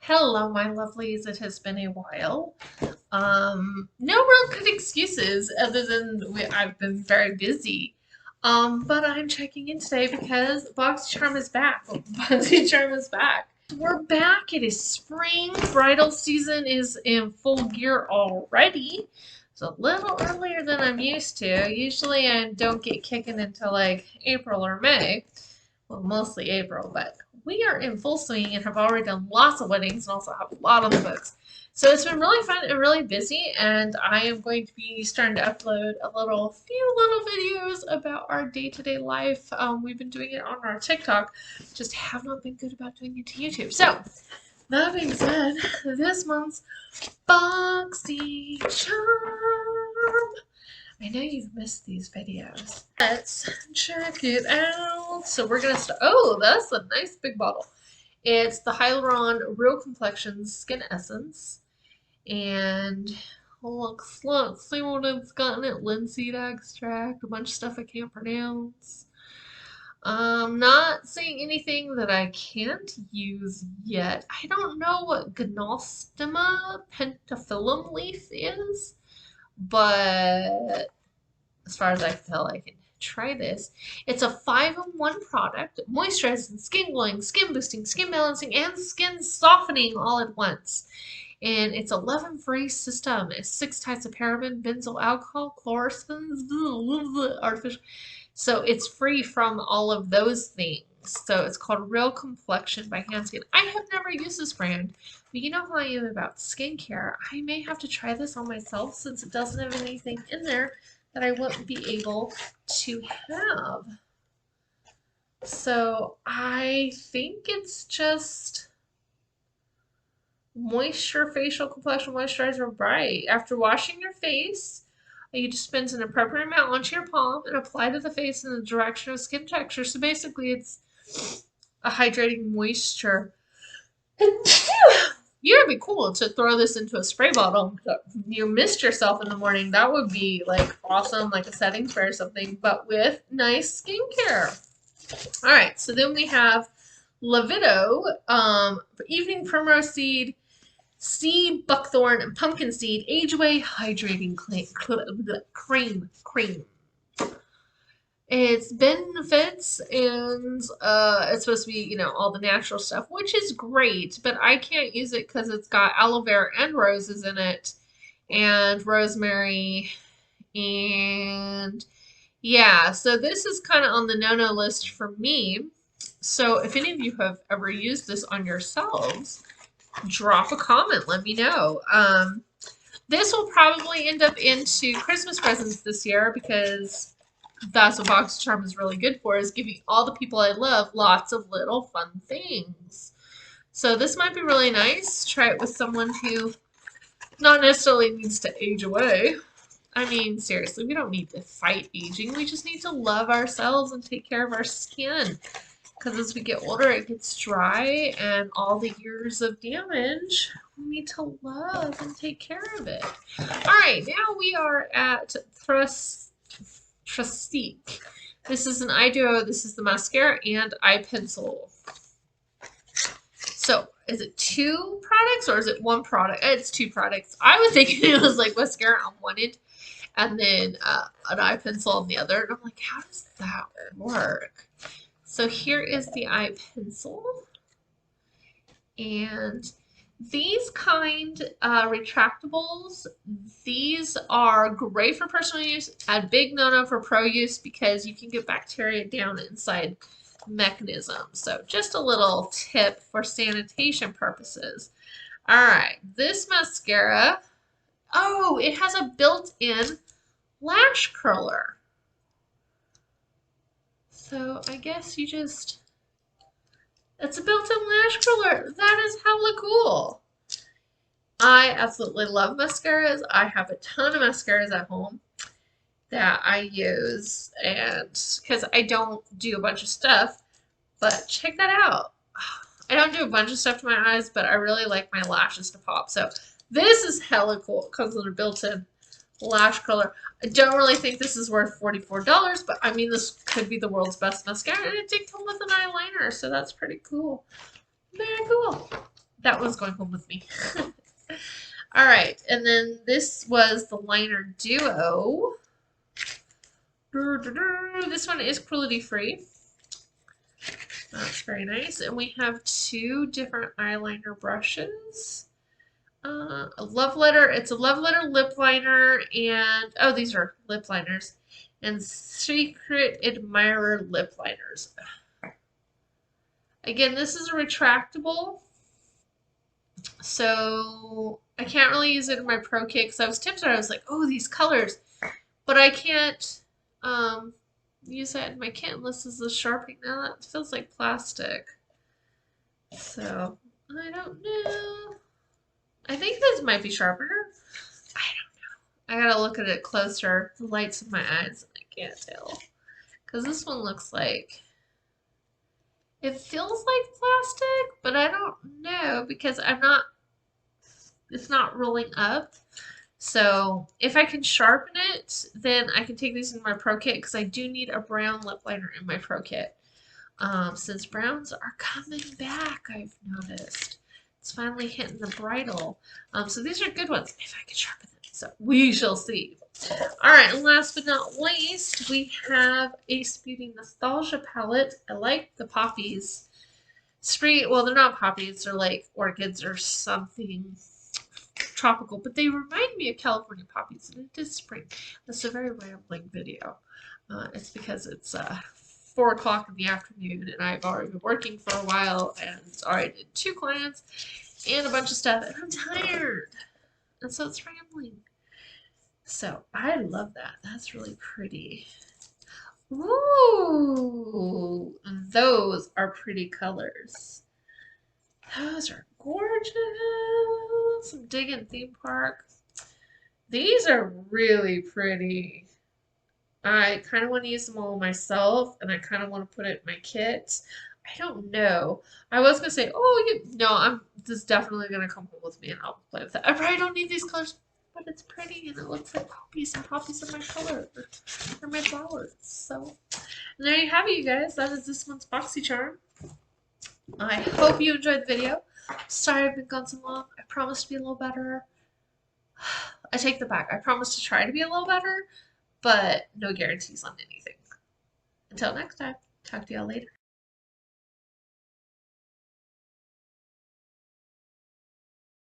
Hello, my lovelies. It has been a while. No real good excuses other than I've been very busy. But I'm checking in today because Boxy Charm is back. Boxy Charm is back. We're back. It is spring. Bridal season is in full gear already. It's a little earlier than I'm used to. Usually I don't get kicking until like April or May. Well, mostly April, but we are in full swing and have already done lots of weddings and also have a lot on the books. So it's been really fun and really busy, and I am going to be starting to upload few little videos about our day-to-day life. We've been doing it on our TikTok, just have not been good about doing it to YouTube. So that being said, this month's Boxy Charm. I know you've missed these videos. Let's check it out. So we're gonna start. Oh, that's a nice big bottle. It's the Hyaluron Real Complexion Skin Essence. And look, see what it's got in it. Linseed extract, a bunch of stuff I can't pronounce. Not seeing anything that I can't use yet. I don't know what Gnostema pentaphyllum leaf is, but as far as I can tell, I can try this. It's a 5-in-1 product, moisturizing, skin glowing, skin boosting, skin balancing, and skin softening all at once. And it's a leaven-free system. It's 6 types of paraben, benzyl alcohol, chlorophens, artificial. So it's free from all of those things. So it's called Real Complexion by Handskin. I have never used this brand, but you know how I am about skincare. I may have to try this on myself since it doesn't have anything in there that I wouldn't be able to have. So I think it's just moisture facial complexion moisturizer bright. After washing your face, you dispense an appropriate amount onto your palm and apply to the face in the direction of skin texture. So basically it's a hydrating moisture. It'd be cool to throw this into a spray bottle. You missed yourself in the morning. That would be like awesome, like a setting spray or something, but with nice skincare. All right, so then we have Levido, evening primrose seed, sea buckthorn, and pumpkin seed, age away hydrating cream. It's benefits and it's supposed to be, all the natural stuff, which is great, but I can't use it because it's got aloe vera and roses in it and rosemary and yeah, so this is kind of on the no-no list for me. So if any of you have ever used this on yourselves, drop a comment, let me know. This will probably end up into Christmas presents this year because that's what Boxy Charm is really good for, is giving all the people I love lots of little fun things. So this might be really nice. Try it with someone who not necessarily needs to age away. I mean, seriously, we don't need to fight aging. We just need to love ourselves and take care of our skin. Because as we get older, it gets dry, and all the years of damage, we need to love and take care of it. All right, now we are at Trustique. This is an eye duo. This is the mascara and eye pencil. So, is it 2 products or is it 1 product? It's 2 products. I was thinking it was like mascara on one end and then an eye pencil on the other. And I'm like, how does that work? So here is the eye pencil. And these kind retractables, these are great for personal use, a big no-no for pro use because you can get bacteria down inside mechanisms. So just a little tip for sanitation purposes. All right, this mascara, oh, it has a built-in lash curler. So I guess you just, it's a built-in lash curler. That is hella cool. I absolutely love mascaras. I have a ton of mascaras at home that I use, and because I don't do a bunch of stuff, but check that out. I don't do a bunch of stuff to my eyes, but I really like my lashes to pop. So this is hella cool because of the built-in lash color. I don't really think this is worth $44, but I mean, this could be the world's best mascara, and it did come with an eyeliner, so that's pretty cool. Very cool. that one's going home with me. All right, and then this was the liner duo. This one is cruelty free. That's very nice. And we have two different eyeliner brushes. A love letter. It's a love letter lip liner, and oh, these are lip liners, and secret admirer lip liners. Again, this is a retractable, so I can't really use it in my Pro Kit because I was tempted. I was like, oh, these colors, but I can't use that in my kit unless this is sharpening. Now that feels like plastic, so I don't know. I think this might be sharpener. I don't know. I gotta look at it closer. The light's in my eyes, and I can't tell. Because this one looks like it feels like plastic, but I don't know because it's not rolling up. So if I can sharpen it, then I can take these in my Pro Kit because I do need a brown lip liner in my Pro Kit. Since browns are coming back, I've noticed. It's finally hitting the bridle. So these are good ones if I can sharpen them. So we shall see. All right, and last but not least, we have a Speedy Nostalgia palette. I like the poppies. Spring, well, they're not poppies. They're like orchids or something tropical, but they remind me of California poppies, and it is spring. That's a very rambling video. It's because it's 4 o'clock in the afternoon, and I've already been working for a while, and already did 2 clients and a bunch of stuff, and I'm tired. And so it's rambling. So I love that. That's really pretty. Ooh, those are pretty colors. Those are gorgeous. I'm digging theme park. These are really pretty. I kind of want to use them all myself, and I kind of want to put it in my kit. I don't know. I was gonna say, oh, no, I'm just definitely gonna come home with me, and I'll play with it. I probably don't need these colors, but it's pretty, and it looks like poppies, and poppies are my color. They're my flowers. So, and there you have it, you guys. That is this month's Boxy Charm. I hope you enjoyed the video. Sorry I've been gone so long. I promise to be a little better. I take the back. I promise to try to be a little better, but no guarantees on anything. Until next time, talk to y'all later.